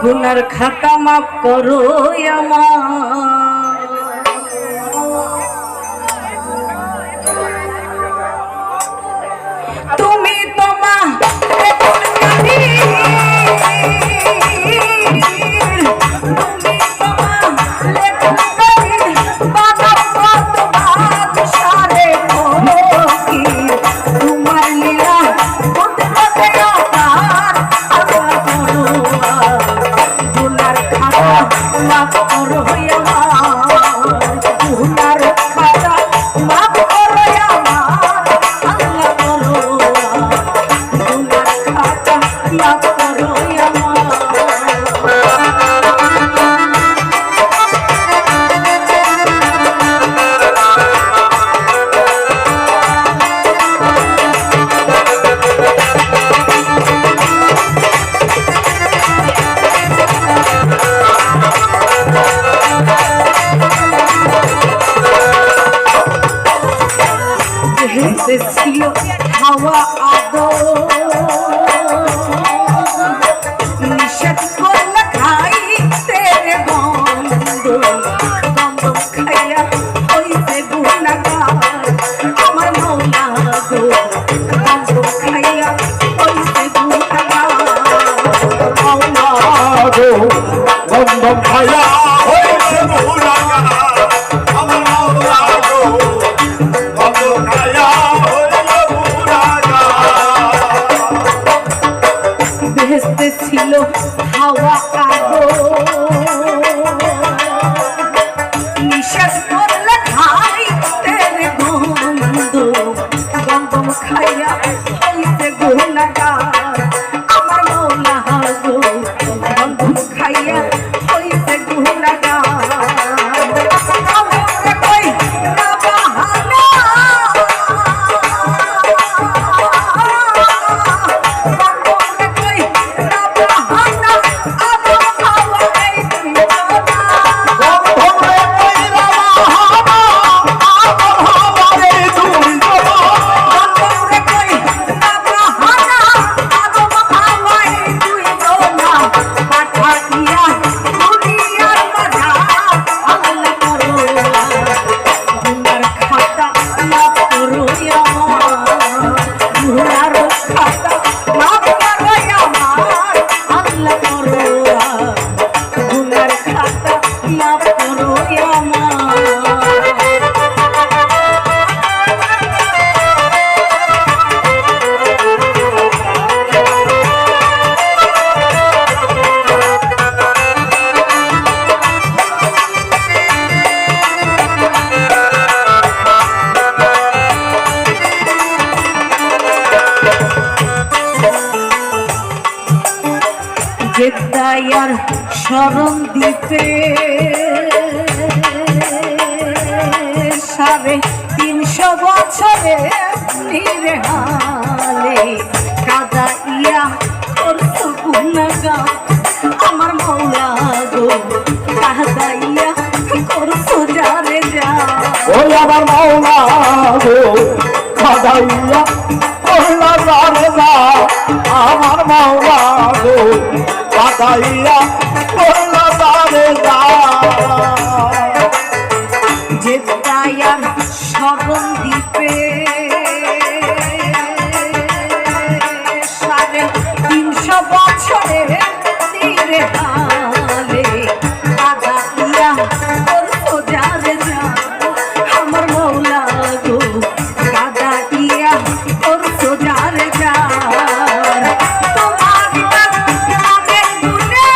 গুনার খাতা মাফ করো আমার। তুমি তোমা ছিল হাওয়া আদো নিষেধ করলে খাইতে বন্ধ বন্ধ খাইয়া হইতে গুনাহগার আমার মৌলা গো বন্ধ খাইয়া হইতে গুনাহগার মৌলা গো বন্ধ খাইয়া হইতে গুনাহগার আমার মৌলা গো বন্ধ খাইয়া বেহেশতে ছিল হাওয়া আদো নিষেধ করলে খাইতে বন্ধ বন্ধ খাইয়া হইতে গুনাহগার আমার মৌলা গো বন্ধ খাইয়া হইতে গুনাহগার জেদ্দায়ার শরণ দিতে 350 বছরে নিরেহালে কাদাইয়া করছ গুনাহগার আমার মৌলা গো কাদাইয়া করছ যারে যা ওই আমার মৌলা গো কাদাইয়া করলা যারে যা আমার মৌলা গো কাদাইয়া করলা যারে যা জেদ্দায়ার শরণ দিতে 350 বছরে নিরেহালে কাদাইয়া করছ যারে যা আমার মৌলা গো কাদাইয়া করছ যারে যা তোমার নামের গুণে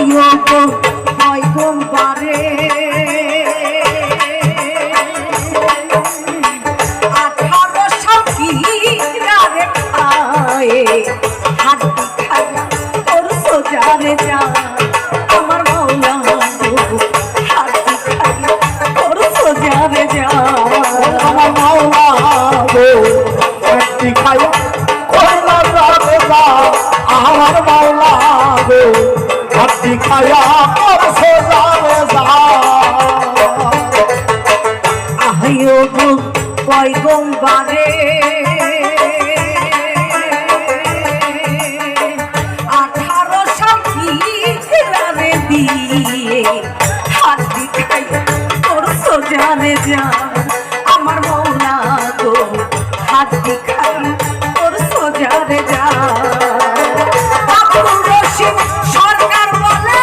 আইও গো পয়গম্বরে 18 সখীরা রে খায়ে হাড্ডি খায়া তোর সোজারে যা আমার মাওলা গো হাড্ডি খায়া তোর সোজারে যা আমার মাওলা গো একটি খায়া কইলা যাবে যা আমার মাওলা গো একটি খায়া করছে যাবে যা আইও গো পয়গম্বরে 18 সখীরা রে দিয়ে হাড্ডি খায়া তোর সোজারে যা আমার মাওলা গো হাড্ডি খায়া তোর সোজারে যা আব্দুর রশিদ সরকার বলে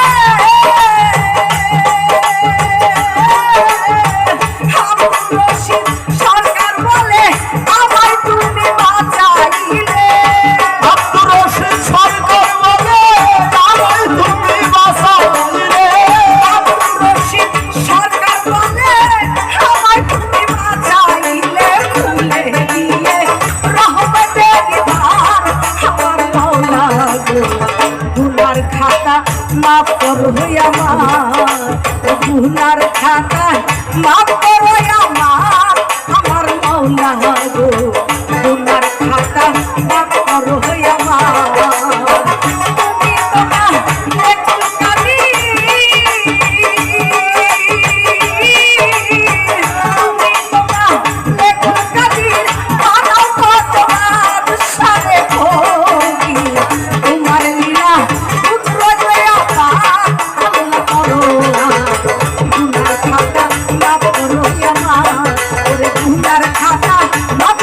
আব্দুর রশিদ সরকার বলে আমায় তুমি বাঁচাইলে আব্দুর রশিদ সরকার বলে আমায় তুমি বাঁচাইলে আব্দুর রশিদ সরকার বলে আমায় তুমি বাঁচাইলে ভুলে দিয়ে রহমতের ধার আমার মাওলা গো গুনার খাতা মাফ করো আমার গুনার খাতা মাফ করো আমার মাওলা গো গুনার খাতা মাফ করো আমার তুমি তো না একটু কালি তুমি তো না একটু কালি বানাও কত সারে ভোগী তোমার লীলা পুত্র জয়া আল্লাহ করো গুনার খাতা মাফ করো আমার ওরে গুনার খাতা মাফ